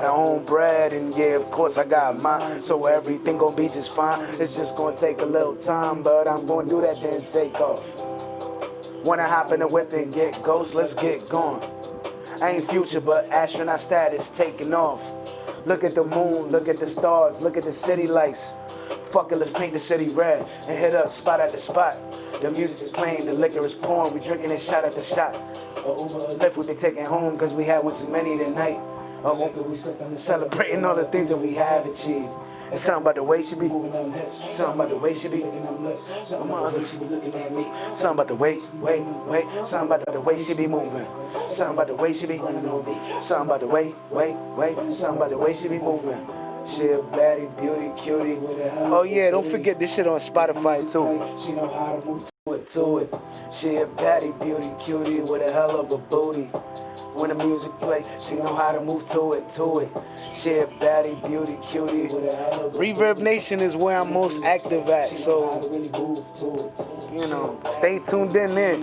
my own bread, and yeah, of course I got mine, so everything gon' be just fine. It's just gonna take a little time, but I'm gonna do that then take off. Wanna hop in the whip and get ghost, let's get going. I ain't Future, but astronaut status taking off. Look at the moon, look at the stars, look at the city lights. Fuck it, let's paint the city red and hit up spot at the spot. The music is playing, the liquor is pouring, we drinking it shot after shot. Lift we be taking home, cause we had one too many tonight. We celebrating all the things that we have achieved. It's something about the way she be moving them hips. Something about the way she be licking them lips. Something about the way she be looking at me. Something about the way, Something about the way she be moving. Something about the way she be running on me. Something about the way, Something about the way she be moving. She a baddie, beauty, cutie. Oh yeah, don't forget this shit on Spotify too. She know how to move to it. She a baddie, beauty, cutie with a hell of a booty. When the music play, she know how to move to it. She a baddie, beauty, cutie. Reverb Nation is where I'm most active at, so, you know, stay tuned in there.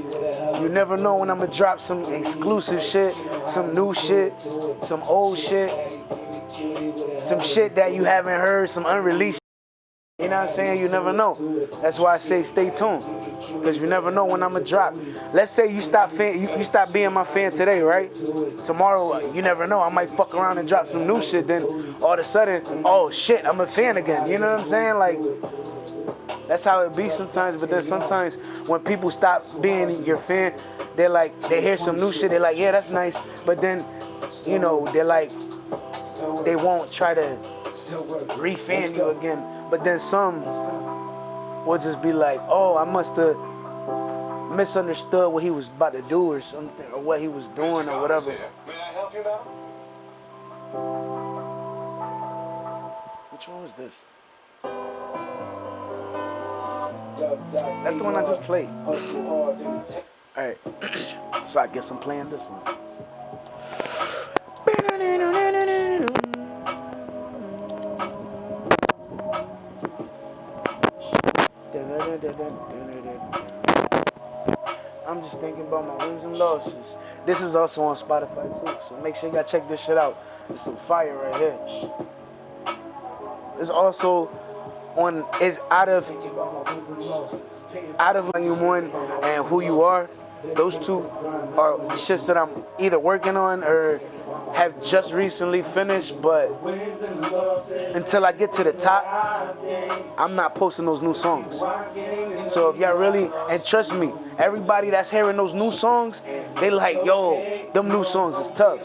You never know when I'm gonna drop some exclusive shit, some new shit, some old shit, some shit that you haven't heard, some unreleased. You know what I'm saying? You never know. That's why I say stay tuned, because you never know when I'm going to drop. Let's say you stop being my fan today, right? Tomorrow, you never know. I might fuck around and drop some new shit. Then all of a sudden, oh shit, I'm a fan again. You know what I'm saying? Like, that's how it be sometimes. But then sometimes when people stop being your fan, they're like, they hear some new shit. They're like, yeah, that's nice. But then, you know, they're like, they won't try to re-fan you again. But then some will just be like, oh, I must have misunderstood what he was about to do or something, or what he was doing or whatever. May I help you now? Which one was this? That's the one I just played. Alright, so I guess I'm playing this one. I'm just thinking about my wins and losses. This is also on Spotify too, so make sure you gotta check this shit out. It's some fire right here. It's also on, it's out of Volume 1 and Who You Are. Those two are shits that I'm either working on or have just recently finished, but until I get to the top, I'm not posting those new songs. So if y'all really, and trust me, everybody that's hearing those new songs, they like, yo, them new songs is tough.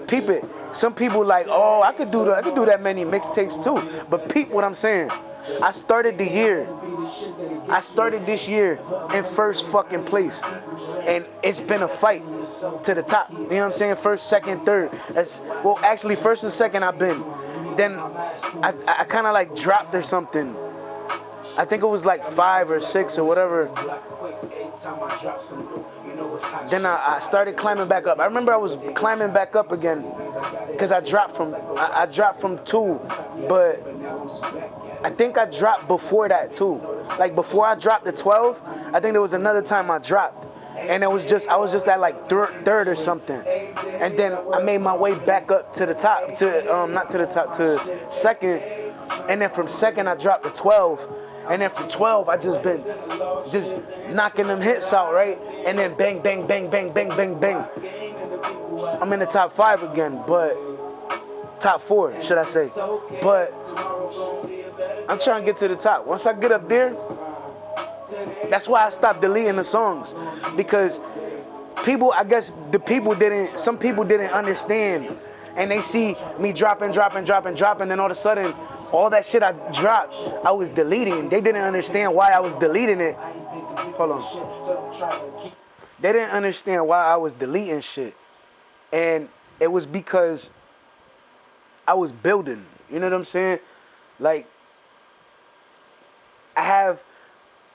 Peep it. Some people like, oh, I could do that many mixtapes too. But peep what I'm saying. I started this year in first fucking place, and it's been a fight to the top. You know what I'm saying? First, second, third. Actually, first and second I've been. Then I kind of like dropped or something. I think it was like 5 or 6 or whatever. Then I started climbing back up. I remember I was climbing back up again because I dropped from 2, but I think I dropped before that too. Like before I dropped the 12, I think there was another time I dropped, and I was just at like third or something, and then I made my way back up to the top, to second, and then from second I dropped to 12, and then from 12 I just been knocking them hits out, right, and then bang bang bang bang bang bang bang. I'm in the top 5 again, but top 4 should I say, but I'm trying to get to the top. Once I get up there, that's why I stopped deleting the songs, because some people didn't understand, and they see me dropping, then all of a sudden, all that shit I dropped, I was deleting. They didn't understand why I was deleting it. Hold on. They didn't understand why I was deleting shit, and it was because I was building. You know what I'm saying? Like, I have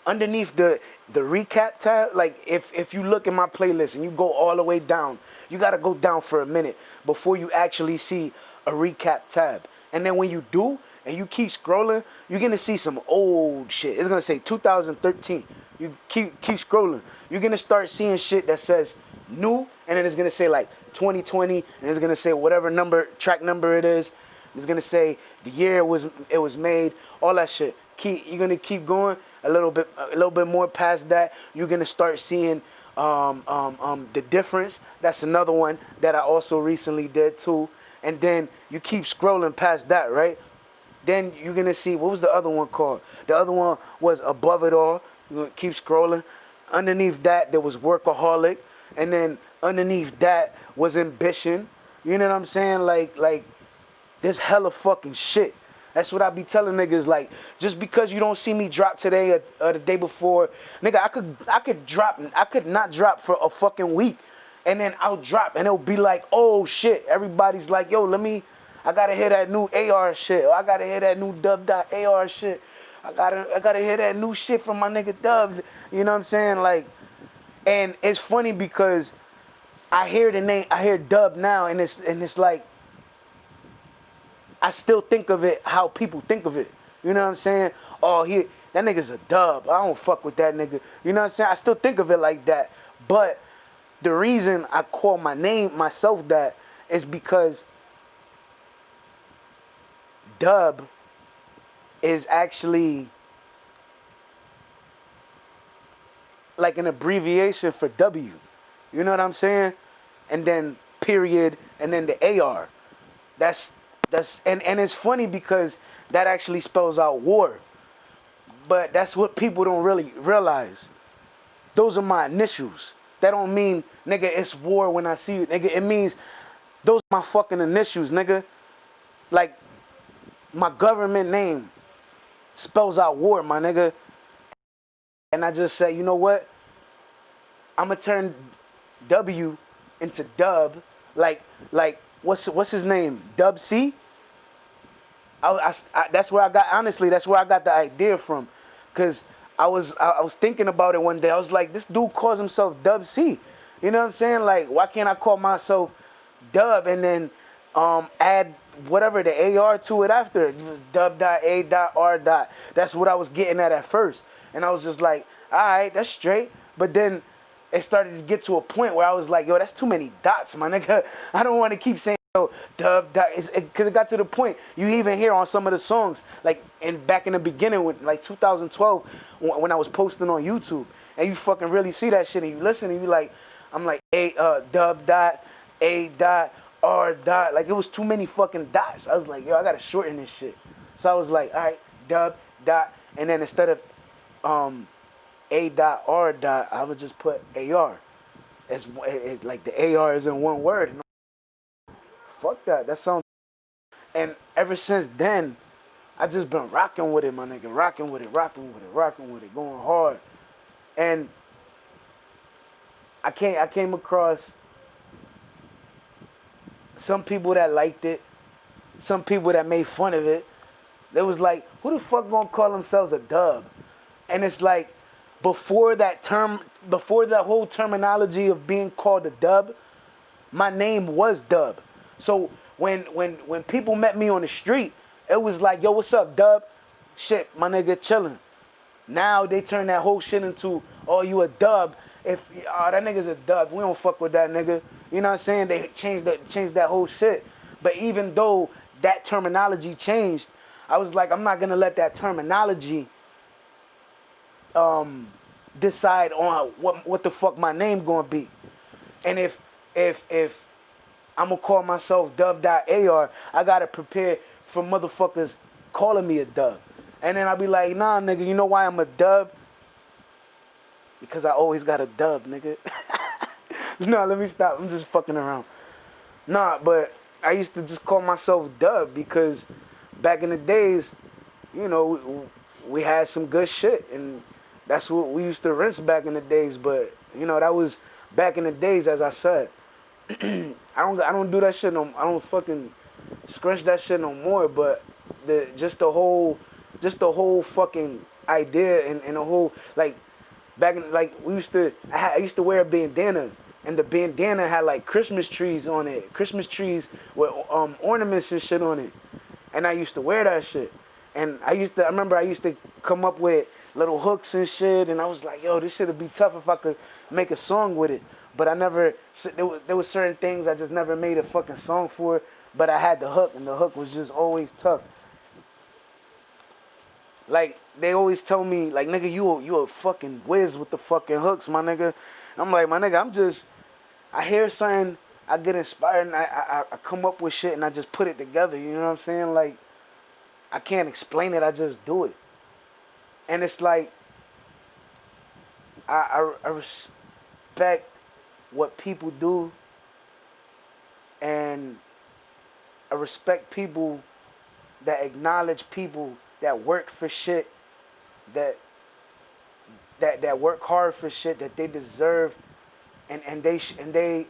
underneath the recap tab, like if you look in my playlist and you go all the way down, you gotta go down for a minute before you actually see a recap tab. And then when you do and you keep scrolling, you're gonna see some old shit. It's gonna say 2013. You keep scrolling, you're gonna start seeing shit that says new and then it's gonna say like 2020, and it's gonna say whatever track number it is. It's gonna say the year it was made, all that shit. You're gonna keep going a little bit more past that. You're gonna start seeing the difference. That's another one that I also recently did too. And then you keep scrolling past that, right? Then you're gonna see, what was the other one called? The other one was Above It All. You're gonna keep scrolling. Underneath that there was Workaholic, and then underneath that was Ambition. You know what I'm saying? Like there's hella fucking shit. That's what I be telling niggas. Like, just because you don't see me drop today or the day before, nigga, I could not drop for a fucking week, and then I'll drop, and it'll be like, oh shit. Everybody's like, yo, I gotta hear that new AR shit. Or I gotta hear that new Dub.AR shit. I gotta hear that new shit from my nigga Dubs. You know what I'm saying? Like, and it's funny because I hear the name, I hear Dub now, and it's like, I still think of it how people think of it. You know what I'm saying? Oh, that nigga's a dub. I don't fuck with that nigga. You know what I'm saying? I still think of it like that. But the reason I call myself that is because dub is actually like an abbreviation for W. You know what I'm saying? And then period, and then the AR. And it's funny because that actually spells out war. But that's what people don't really realize. Those are my initials. That don't mean, nigga, it's war when I see you. Nigga, it means those are my fucking initials, nigga. Like, my government name spells out war, my nigga. And I just say, you know what? I'm going to turn W into Dub. Like, what's his name? Dub C? That's where I got the idea from. Because I was thinking about it one day. I was like, this dude calls himself Dub C. You know what I'm saying? Like, why can't I call myself Dub and then add whatever the AR to it after? It was Dub.A.R. That's what I was getting at first. And I was just like, alright, that's straight. But then it started to get to a point where I was like, yo, that's too many dots, my nigga. I don't want to keep saying, yo, dub, because it got to the point, you even hear on some of the songs, like back in the beginning, with like 2012, when I was posting on YouTube, and you fucking really see that shit, and you listen, and you like, I'm like, Dub.A.R. Like, it was too many fucking dots. I was like, yo, I gotta shorten this shit. So I was like, alright, Dub, and then instead of A.R. I would just put AR. Like the AR is in one word. Fuck that. That sounds. And ever since then, I just been rocking with it, my nigga. Rocking with it, going hard. And I came across some people that liked it, some people that made fun of it. They was like, who the fuck gonna call themselves a dub? And it's like, before that whole terminology of being called a dub, my name was Dub. So when people met me on the street, it was like, yo, what's up, Dub? Shit, my nigga, chillin'. Now they turn that whole shit into, oh, you a dub. That nigga's a dub. We don't fuck with that nigga. You know what I'm saying? They changed that whole shit. But even though that terminology changed, I was like, I'm not gonna let that terminology decide on what the fuck my name gonna be. And if I'm gonna call myself Dub.AR, I gotta prepare for motherfuckers calling me a dub. And then I'll be like, nah, nigga, you know why I'm a dub? Because I always got a dub, nigga. No, let me stop. I'm just fucking around. Nah, but I used to just call myself Dub because back in the days, you know, we had some good shit, and that's what we used to rinse back in the days. But you know, that was back in the days, as I said. I don't do that shit no. I don't fucking scrunch that shit no more. But just the whole fucking idea and the whole, like, back in, like, I used to wear a bandana, and the bandana had like Christmas trees on it, Christmas trees with ornaments and shit on it, and I used to wear that shit. And I remember I used to come up with little hooks and shit, and I was like, yo, this shit'd be tough if I could make a song with it. But I never, there was certain things I just never made a fucking song for, but I had the hook, and the hook was just always tough. Like, they always tell me, like, nigga, you a fucking whiz with the fucking hooks, my nigga. I'm like, my nigga, I hear something, I get inspired, and I come up with shit, and I just put it together, you know what I'm saying? Like, I can't explain it, I just do it. And it's like, I respect what people do, and I respect people that acknowledge people that work for shit, that work hard for shit that they deserve, and they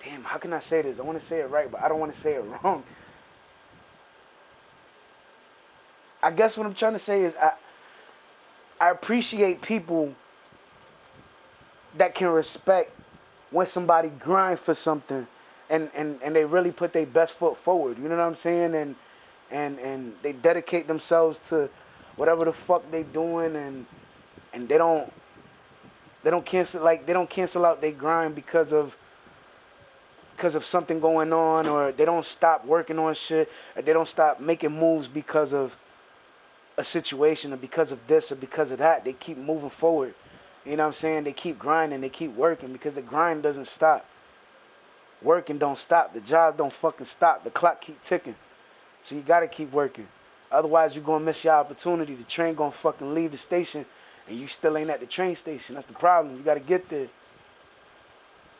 damn, how can I say this? I want to say it right, but I don't want to say it wrong. I guess what I'm trying to say is I appreciate people that can respect when somebody grind for something and they really put their best foot forward. You know what I'm saying? And they dedicate themselves to whatever the fuck they doing, and they don't cancel out their grind because of something going on, or they don't stop working on shit, or they don't stop making moves because of a situation, or because of this, or because of that. They keep moving forward. You know what I'm saying? They keep grinding, they keep working, because the grind doesn't stop. Working don't stop. The job don't fucking stop. The clock keep ticking. So you gotta keep working. Otherwise, you're gonna miss your opportunity. The train gonna fucking leave the station, and you still ain't at the train station. That's the problem. You gotta get there.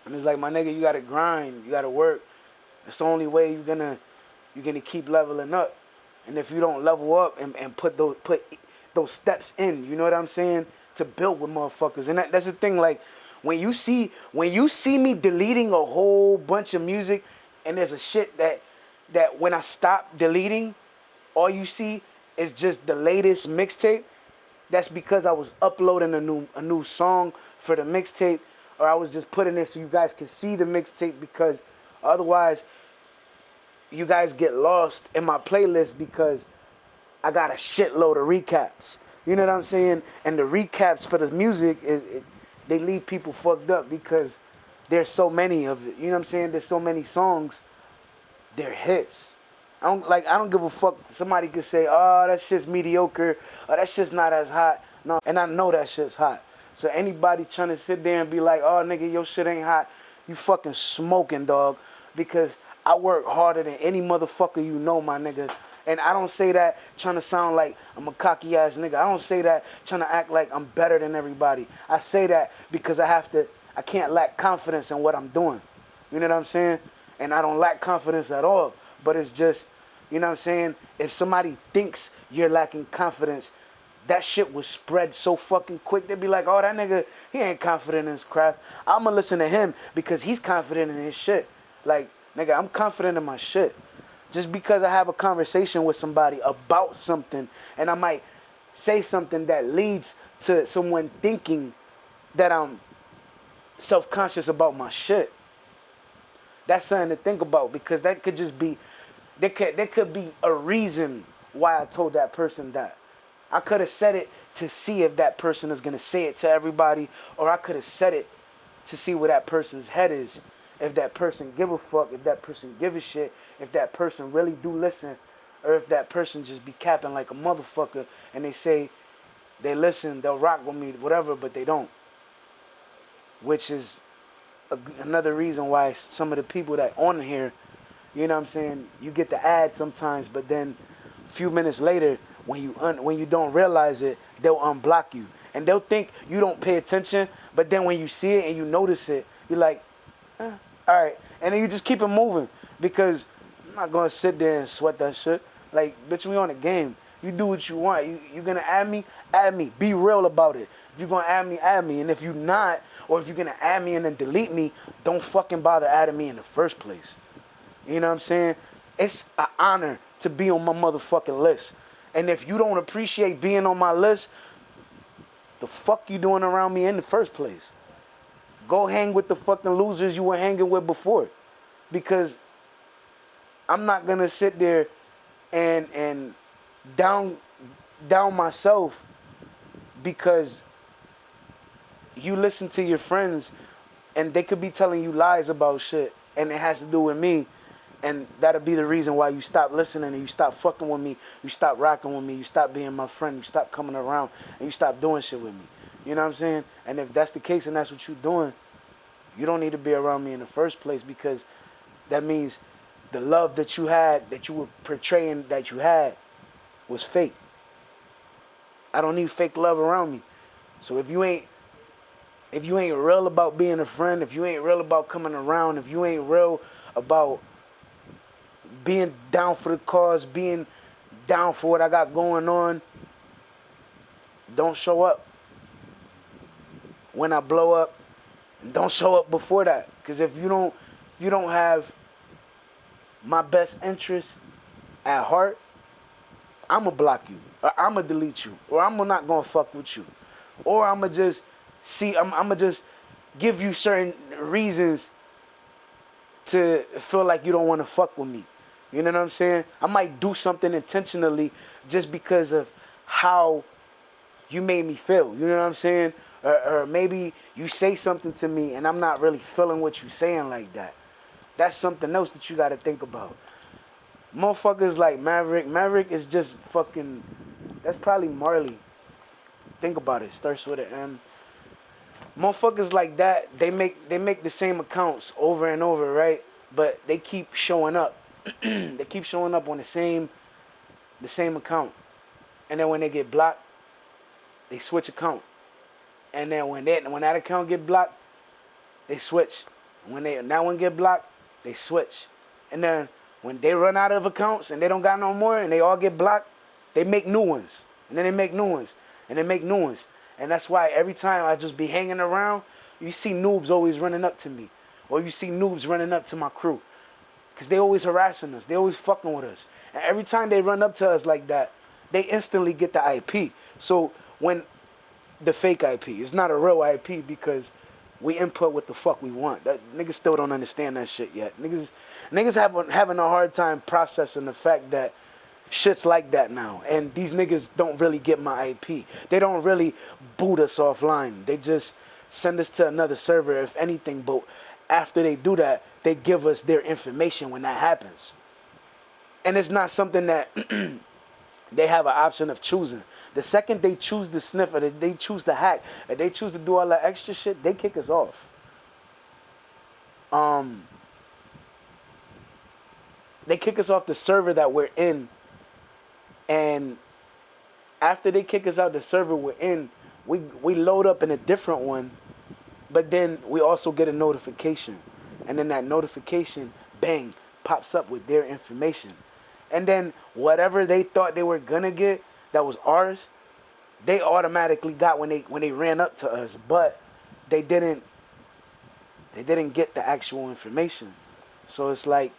And it's like, my nigga, you gotta grind. You gotta work. It's the only way you're gonna keep leveling up. And if you don't level up and put those steps in, you know what I'm saying, to build with motherfuckers. And that's the thing. Like, when you see me deleting a whole bunch of music, and there's a shit that when I stop deleting, all you see is just the latest mixtape. That's because I was uploading a new song for the mixtape, or I was just putting it so you guys can see the mixtape, because otherwise you guys get lost in my playlist, because I got a shitload of recaps. You know what I'm saying? And the recaps for the music, they leave people fucked up, because there's so many of it. You know what I'm saying? There's so many songs. They're hits. I don't give a fuck. Somebody could say, oh, that shit's mediocre, or that shit's not as hot. No, and I know that shit's hot. So anybody trying to sit there and be like, oh, nigga, your shit ain't hot, you fucking smoking, dog. Because I work harder than any motherfucker you know, my nigga. And I don't say that trying to sound like I'm a cocky ass nigga. I don't say that trying to act like I'm better than everybody. I say that because I can't lack confidence in what I'm doing. You know what I'm saying? And I don't lack confidence at all. But it's just, you know what I'm saying? If somebody thinks you're lacking confidence, that shit was spread so fucking quick. They'd be like, oh, that nigga, he ain't confident in his craft. I'm gonna listen to him because he's confident in his shit. Like, nigga, I'm confident in my shit. Just because I have a conversation with somebody about something, and I might say something that leads to someone thinking that I'm self-conscious about my shit, that's something to think about, because that could just be, there could be a reason why I told that person that. I could have said it to see if that person is going to say it to everybody, or I could have said it to see where that person's head is. If that person give a fuck, if that person give a shit, if that person really do listen, or if that person just be capping like a motherfucker, and they say they listen, they'll rock with me, whatever, but they don't. Which is another reason why some of the people that on here, you know what I'm saying, you get the ad sometimes, but then a few minutes later, when you don't realize it, they'll unblock you. And they'll think you don't pay attention, but then when you see it and you notice it, you're like, alright. And then you just keep it moving, because I'm not going to sit there and sweat that shit. Like, bitch, we on a game. You do what you want. You going to add me? Add me. Be real about it. If you're going to add me, add me. And if you're not, or if you're going to add me and then delete me, don't fucking bother adding me in the first place. You know what I'm saying? It's an honor to be on my motherfucking list. And if you don't appreciate being on my list, the fuck you doing around me in the first place? Go hang with the fucking losers you were hanging with before. Because I'm not going to sit there and down myself because you listen to your friends and they could be telling you lies about shit and it has to do with me, and that'll be the reason why you stop listening and you stop fucking with me, you stop rocking with me, you stop being my friend, you stop coming around, and you stop doing shit with me. You know what I'm saying? And if that's the case and that's what you're doing, you don't need to be around me in the first place, because that means the love that you had, that you were portraying that you had, was fake. I don't need fake love around me. So if you ain't real about being a friend, if you ain't real about coming around, if you ain't real about being down for the cause, being down for what I got going on, don't show up when I blow up. Don't show up before that. Because if you don't have my best interest at heart, I'ma block you, or I'ma delete you, or I'm not gonna fuck with you, or I'ma just give you certain reasons to feel like you don't want to fuck with me. You know what I'm saying? I might do something intentionally just because of how you made me feel. You know what I'm saying? Or maybe you say something to me and I'm not really feeling what you're saying like that. That's something else that you got to think about. Motherfuckers like Maverick is just fucking, that's probably Marley. Think about it. Starts with an M. Motherfuckers like that, they make the same accounts over and over, right? But they keep showing up. They keep showing up on the same account. And then when they get blocked, they switch account. And then when that account get blocked, they switch. When that one get blocked, they switch. And then when they run out of accounts and they don't got no more and they all get blocked, they make new ones. And then they make new ones. And they make new ones. And that's why every time I just be hanging around, you see noobs always running up to me. Or you see noobs running up to my crew. Because they always harassing us. They always fucking with us. And every time they run up to us like that, they instantly get the IP. So when the fake IP, it's not a real IP because we input what the fuck we want. That niggas still don't understand that shit yet. Niggas having a hard time processing the fact that shit's like that now. And these niggas don't really get my IP. They don't really boot us offline. They just send us to another server, if anything. But after they do that, they give us their information when that happens. And it's not something that they have an option of choosing. The second they choose to sniff, or they choose to hack, or they choose to do all that extra shit, they kick us off. They kick us off the server that we're in. And after they kick us out the server we're in, we load up in a different one. But then we also get a notification. And then that notification, bang, pops up with their information. And then whatever they thought they were gonna get that was ours, they automatically got when they ran up to us. But they didn't get the actual information. So it's like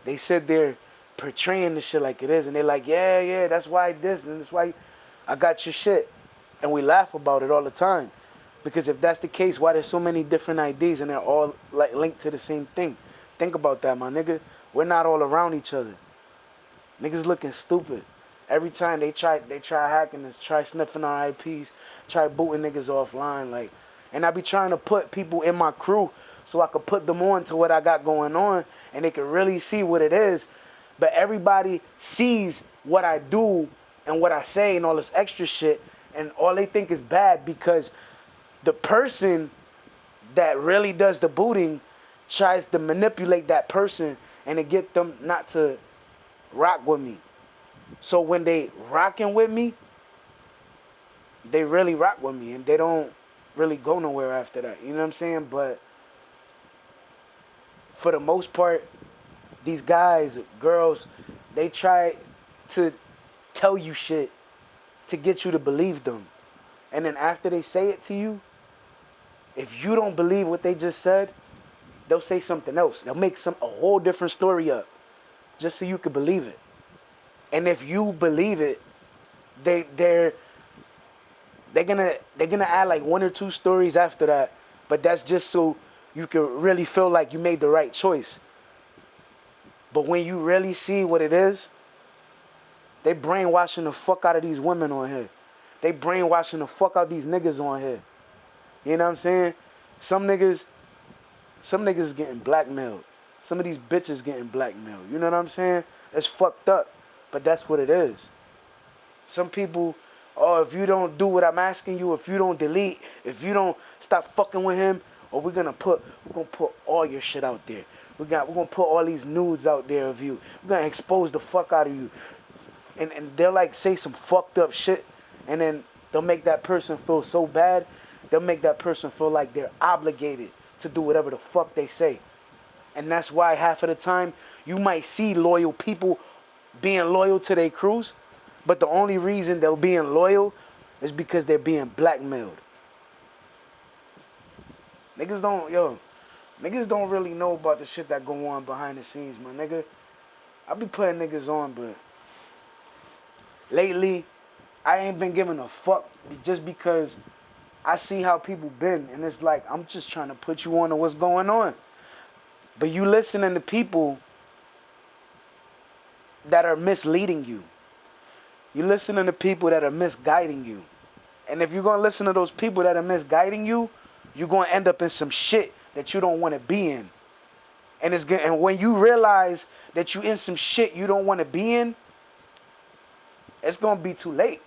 they said they're portraying the shit like it is, and they're like, yeah, that's why this, and that's why I got your shit. And we laugh about it all the time. Because if that's the case, why there's so many different IDs and they're all like linked to the same thing? Think about that, my nigga. We're not all around each other. Niggas looking stupid. Every time they try hacking us, try sniffing our IPs, try booting niggas offline, like, and I be trying to put people in my crew so I could put them on to what I got going on and they can really see what it is. But everybody sees what I do and what I say and all this extra shit, and all they think is bad because the person that really does the booting tries to manipulate that person and to get them not to rock with me. So when they rocking with me, they really rock with me and they don't really go nowhere after that. You know what I'm saying? But for the most part, these guys, girls, they try to tell you shit to get you to believe them. And then after they say it to you, if you don't believe what they just said, they'll say something else. They'll make a whole different story up just so you can believe it. And if you believe it, they're gonna add like one or two stories after that, but that's just so you can really feel like you made the right choice. But when you really see what it is, they brainwashing the fuck out of these women on here. They brainwashing the fuck out these niggas on here. You know what I'm saying? Some niggas getting blackmailed. Some of these bitches getting blackmailed. You know what I'm saying? It's fucked up. But that's what it is. Some people, oh, if you don't do what I'm asking you, if you don't delete, if you don't stop fucking with him, or we're gonna put all your shit out there. We're gonna put all these nudes out there of you. We're gonna expose the fuck out of you. And they'll like say some fucked up shit, and then they'll make that person feel so bad. They'll make that person feel like they're obligated to do whatever the fuck they say. And that's why half of the time you might see loyal people being loyal to their crews, but the only reason they're being loyal is because they're being blackmailed. Niggas don't really know about the shit that go on behind the scenes, my nigga. I be putting niggas on, but lately I ain't been giving a fuck just because I see how people been, and it's like I'm just trying to put you on to what's going on. But you listening to people that are misleading you. You listening to people that are misguiding you. And if you're going to listen to those people that are misguiding you, you're going to end up in some shit that you don't want to be in. And when you realize that you in some shit you don't want to be in, it's going to be too late.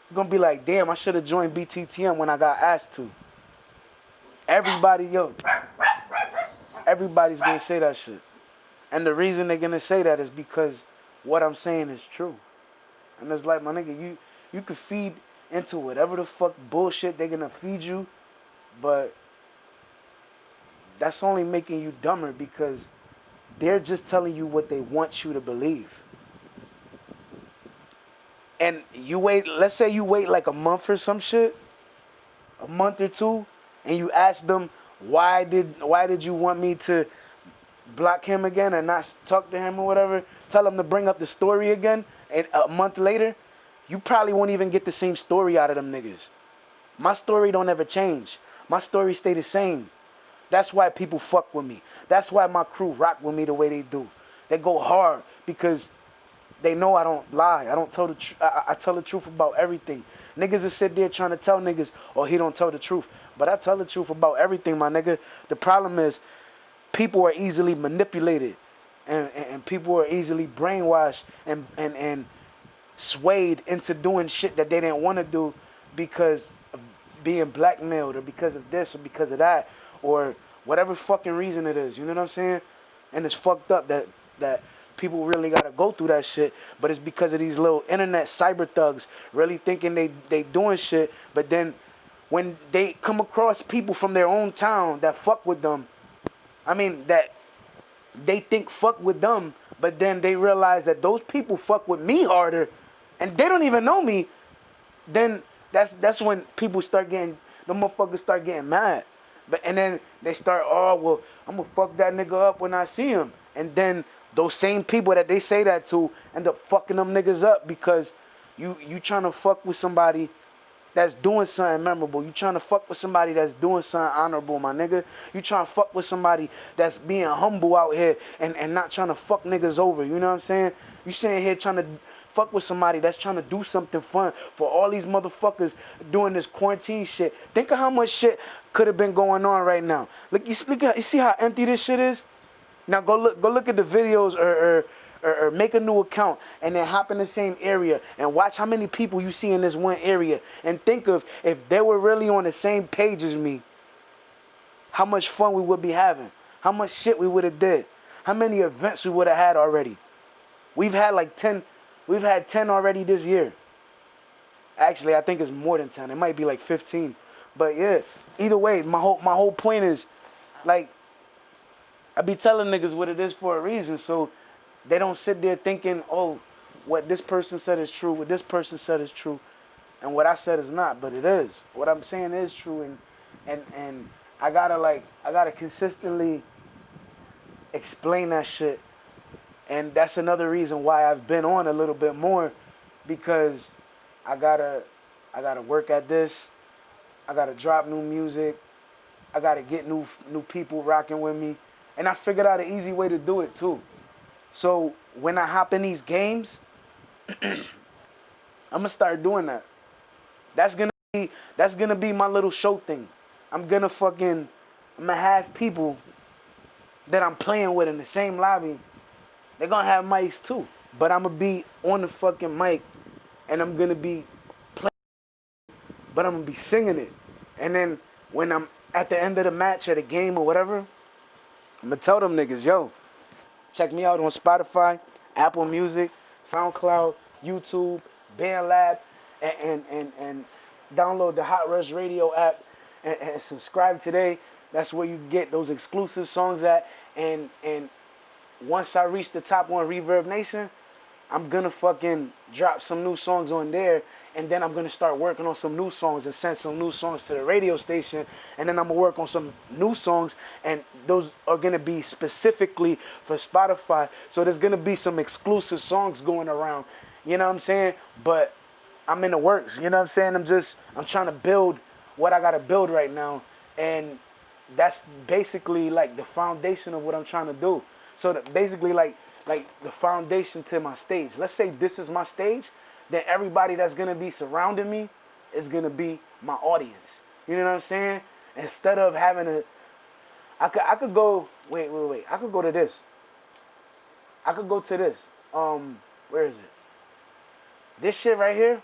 You're going to be like, damn, I should have joined BTTM when I got asked to. Everybody's going to say that shit. And the reason they're going to say that is because what I'm saying is true. And it's like, my nigga, you can feed into whatever the fuck bullshit they're going to feed you, but that's only making you dumber because they're just telling you what they want you to believe. And you wait, let's say you wait like a month or some shit, a month or two, and you ask them, why did you want me to block him again or not talk to him or whatever, tell them to bring up the story again, and a month later, you probably won't even get the same story out of them niggas. My story don't ever change. My story stay the same. That's why people fuck with me. That's why my crew rock with me the way they do. They go hard because they know I don't lie. I don't tell the truth. I tell the truth about everything. Niggas will sit there trying to tell niggas, oh, he don't tell the truth. But I tell the truth about everything, my nigga. The problem is people are easily manipulated. And people are easily brainwashed and swayed into doing shit that they didn't want to do because of being blackmailed or because of this or because of that or whatever fucking reason it is. You know what I'm saying? And it's fucked up that people really got to go through that shit, but it's because of these little internet cyber thugs really thinking they doing shit, but then when they come across people from their own town that fuck with them, that they think fuck with them, but then they realize that those people fuck with me harder, and they don't even know me, then that's when people start getting, the motherfuckers start getting mad. And then they start, oh, well, I'm going to fuck that nigga up when I see him. And then those same people that they say that to end up fucking them niggas up because you trying to fuck with somebody that's doing something memorable. You trying to fuck with somebody that's doing something honorable, my nigga. You trying to fuck with somebody that's being humble out here and not trying to fuck niggas over. You know what I'm saying? You sitting here trying to fuck with somebody that's trying to do something fun for all these motherfuckers doing this quarantine shit. Think of how much shit could have been going on right now. Look, you see how empty this shit is? Now go look at the videos or make a new account and then hop in the same area and watch how many people you see in this one area and think of if they were really on the same page as me, how much fun we would be having, how much shit we would have did, how many events we would have had already. We've had 10 already this year. Actually, I think it's more than 10. It might be like 15. But yeah, either way, my whole point is, like, I be telling niggas what it is for a reason, so they don't sit there thinking, oh, what this person said is true, what this person said is true, and what I said is not, but it is. What I'm saying is true, and I gotta consistently explain that shit, and that's another reason why I've been on a little bit more, because I gotta work at this, I gotta drop new music, I gotta get new people rocking with me. And I figured out an easy way to do it too. So when I hop in these games, I'm going to start doing that. That's gonna be my little show thing. I'm gonna have people that I'm playing with in the same lobby. They're gonna have mics too, but I'm gonna be on the fucking mic, and I'm gonna be playing, but I'm gonna be singing it. And then when I'm at the end of the match or the game or whatever, I'm gonna tell them niggas, yo, check me out on Spotify, Apple Music, SoundCloud, YouTube, BandLab, and download the Hot Rush Radio app and subscribe today. That's where you get those exclusive songs at. And once I reach the top one, Reverb Nation, I'm gonna fucking drop some new songs on there, and then I'm gonna start working on some new songs and send some new songs to the radio station, and then I'm gonna work on some new songs, and those are gonna be specifically for Spotify. So there's gonna be some exclusive songs going around, you know what I'm saying? But I'm in the works, you know what I'm saying? I'm trying to build what I gotta build right now, and that's basically like the foundation of what I'm trying to do. So that basically like the foundation to my stage. Let's say this is my stage, then everybody that's gonna be surrounding me is gonna be my audience. You know what I'm saying? Instead of having I could go wait. I could go to this. I could go to this. Where is it? This shit right here,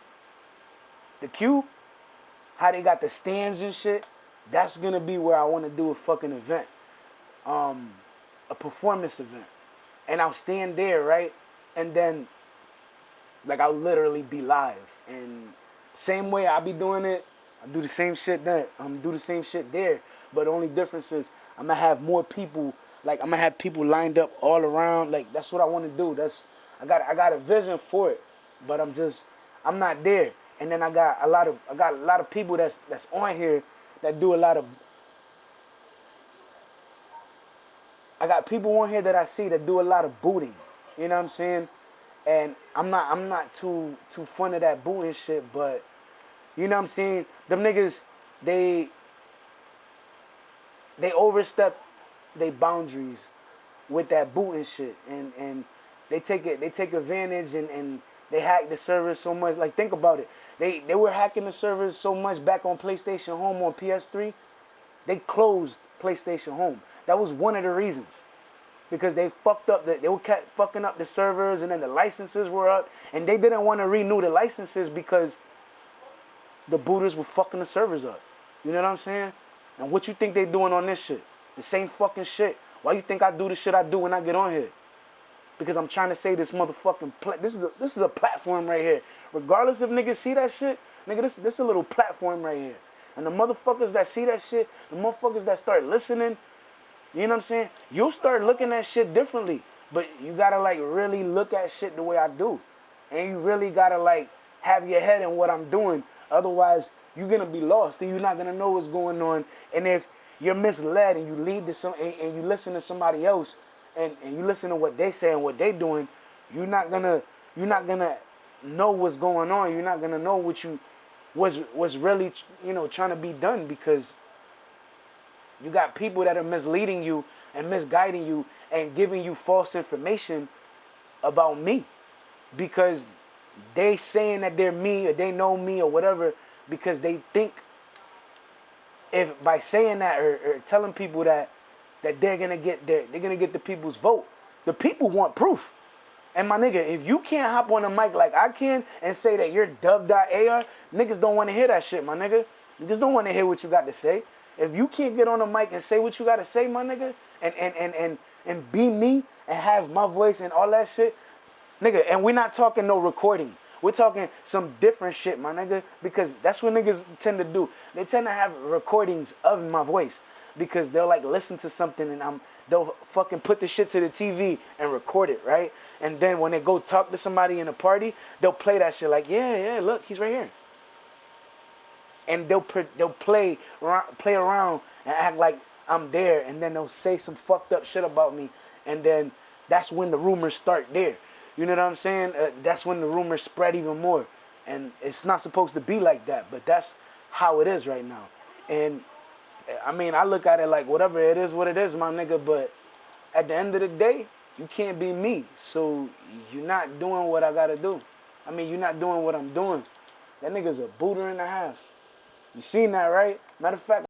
the Cube, how they got the stands and shit. That's gonna be where I want to do a fucking event, a performance event. And I'll stand there, right? And then, like, I'll literally be live. And same way I be doing it, I do the same shit there. Do the same shit there. But the only difference is I'm gonna have more people. Like, I'm gonna have people lined up all around. Like, that's what I want to do. I got a vision for it, but I'm not there. And then I got a lot of people that's on here that do a lot of. I got people on here that I see that do a lot of booting. You know what I'm saying? And I'm not too fond of that booting shit, but you know what I'm saying? Them niggas, they overstep their boundaries with that booting shit, and they take advantage and they hack the servers so much. Like, think about it. They were hacking the servers so much back on PlayStation Home on PS3. They closed PlayStation Home. That was one of the reasons. Because they were kept fucking up the servers, and then the licenses were up, and they didn't want to renew the licenses because the booters were fucking the servers up. You know what I'm saying? And what you think they doing on this shit? The same fucking shit. Why you think I do the shit I do when I get on here? Because I'm trying to say this motherfucking this is a platform right here. Regardless if niggas see that shit, nigga, this is a little platform right here. And the motherfuckers that see that shit, the motherfuckers that start listening, you know what I'm saying? You'll start looking at shit differently. But you gotta, like, really look at shit the way I do. And you really gotta, like, have your head in what I'm doing. Otherwise, you're gonna be lost and you're not gonna know what's going on. And if you're misled and you lead to and you listen to somebody else and you listen to what they say and what they doing, you're not gonna know what's going on. You're not gonna know what's really, you know, trying to be done, because you got people that are misleading you and misguiding you and giving you false information about me, because they saying that they're me or they know me or whatever, because they think if by saying that or telling people that they're gonna get the people's vote. The people want proof. And my nigga, if you can't hop on a mic like I can and say that you're dub.ar, niggas don't want to hear that shit, my nigga. Niggas don't want to hear what you got to say. If you can't get on a mic and say what you got to say, my nigga, and be me and have my voice and all that shit, nigga, and we're not talking no recording. We're talking some different shit, my nigga, because that's what niggas tend to do. They tend to have recordings of my voice because they'll, like, listen to something and they'll fucking put the shit to the TV and record it, right? And then when they go talk to somebody in a party, they'll play that shit like, yeah, look, he's right here. And they'll play around and act like I'm there, and then they'll say some fucked up shit about me, and then that's when the rumors start there. You know what I'm saying? That's when the rumors spread even more, and it's not supposed to be like that, but that's how it is right now. And I mean, I look at it like whatever it is, what it is, my nigga. But at the end of the day, you can't be me, so you're not doing what I gotta do. I mean, you're not doing what I'm doing. That nigga's a booter and a half. You seen that, right? Matter of fact,